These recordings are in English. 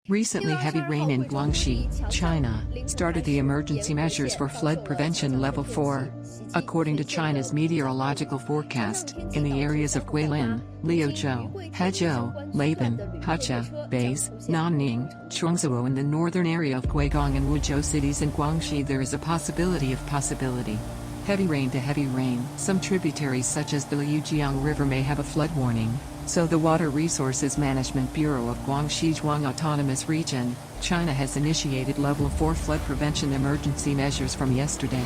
Recently, heavy rain in Guangxi, China, started the emergency measures for flood prevention level 4. According to China's meteorological forecast, in the areas of Guilin, Liuzhou, Hezhou, Laban, Heche, Bais, Nanning, Chongzuo and the northern area of Guigong and Wuzhou cities in Guangxi there is a possibility of heavy rain to heavy rain. Some tributaries such as the Liujiang River may have a flood warning, so the Water Resources Management Bureau of Guangxi Zhuang Autonomous Region, China has initiated level 4 flood prevention emergency measures from yesterday.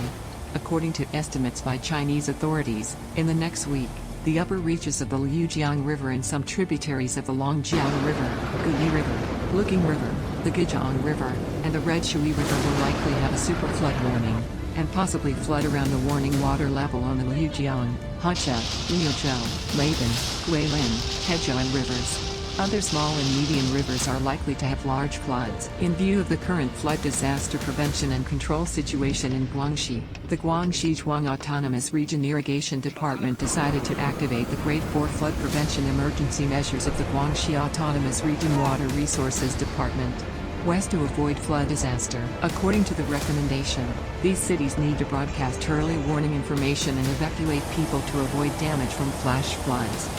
According to estimates by Chinese authorities, in the next week, the upper reaches of the Liujiang River and some tributaries of the Longjiang River, Guyi River, Looking River, the Guizhong River, and the Red Shui River will likely have a super flood warning, and possibly flood around the warning water level on the Liujiang, Heche, Liuzhou, Laban, Guilin, Hezhou and rivers. Other small and medium rivers are likely to have large floods. In view of the current flood disaster prevention and control situation in Guangxi, the Guangxi Zhuang Autonomous Region Irrigation Department decided to activate the Grade 4 flood prevention emergency measures of the Guangxi Autonomous Region Water Resources Department. West to avoid flood disaster. According to the recommendation, these cities need to broadcast early warning information and evacuate people to avoid damage from flash floods.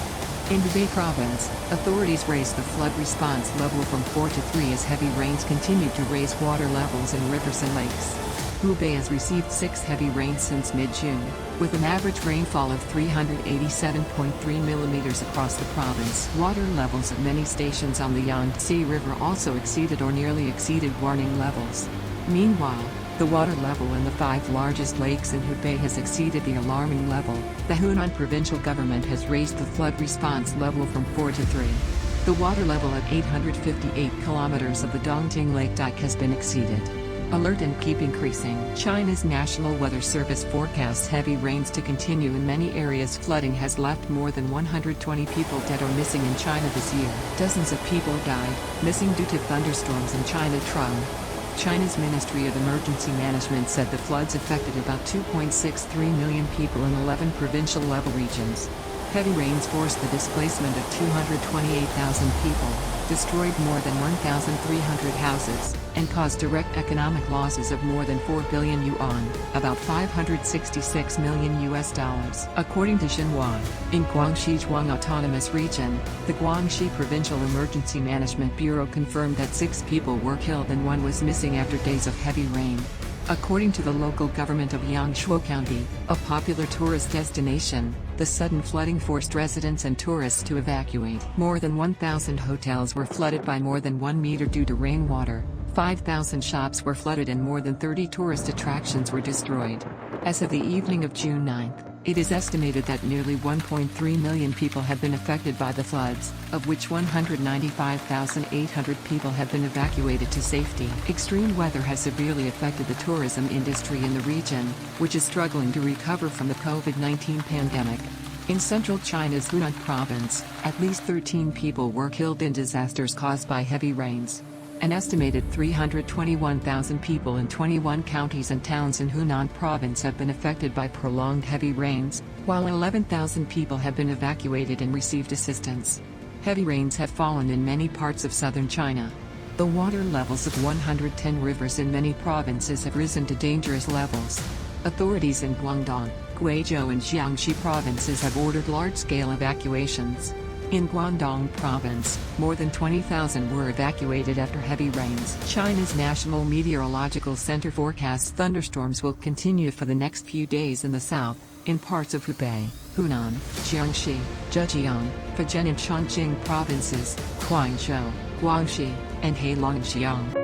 In Hubei province, authorities raised the flood response level from 4 to 3 as heavy rains continued to raise water levels in rivers and lakes. Hubei has received 6 heavy rains since mid-June, with an average rainfall of 387.3 millimeters across the province. Water levels at many stations on the Yangtze River also exceeded or nearly exceeded warning levels. Meanwhile, the water level in the 5 largest lakes in Hubei has exceeded the alarming level. The Hunan provincial government has raised the flood response level from 4 to 3. The water level at 858 kilometers of the Dongting Lake dike has been exceeded. Alert and keep increasing. China's National Weather Service forecasts heavy rains to continue in many areas. Flooding has left more than 120 people dead or missing in China this year. Dozens of people died, missing due to thunderstorms in China. China's Ministry of Emergency Management said the floods affected about 2.63 million people in 11 provincial-level regions. Heavy rains forced the displacement of 228,000 people, destroyed more than 1,300 houses, and caused direct economic losses of more than 4 billion yuan, about $566 million. According to Xinhua, in Guangxi Zhuang Autonomous Region, the Guangxi Provincial Emergency Management Bureau confirmed that 6 people were killed and 1 was missing after days of heavy rain. According to the local government of Yangshuo County, a popular tourist destination, the sudden flooding forced residents and tourists to evacuate. More than 1,000 hotels were flooded by more than 1 meter due to rainwater, 5,000 shops were flooded and more than 30 tourist attractions were destroyed. As of the evening of June 9, it is estimated that nearly 1.3 million people have been affected by the floods, of which 195,800 people have been evacuated to safety. Extreme weather has severely affected the tourism industry in the region, which is struggling to recover from the COVID-19 pandemic. In central China's Hunan province, at least 13 people were killed in disasters caused by heavy rains. An estimated 321,000 people in 21 counties and towns in Hunan province have been affected by prolonged heavy rains, while 11,000 people have been evacuated and received assistance. Heavy rains have fallen in many parts of southern China. The water levels of 110 rivers in many provinces have risen to dangerous levels. Authorities in Guangdong, Guizhou and Jiangxi provinces have ordered large-scale evacuations. In Guangdong province, more than 20,000 were evacuated after heavy rains. China's National Meteorological Center forecasts thunderstorms will continue for the next few days in the south, in parts of Hubei, Hunan, Jiangxi, Zhejiang, Fujian and Chongqing provinces, Guangzhou, Guangxi, and Heilongjiang.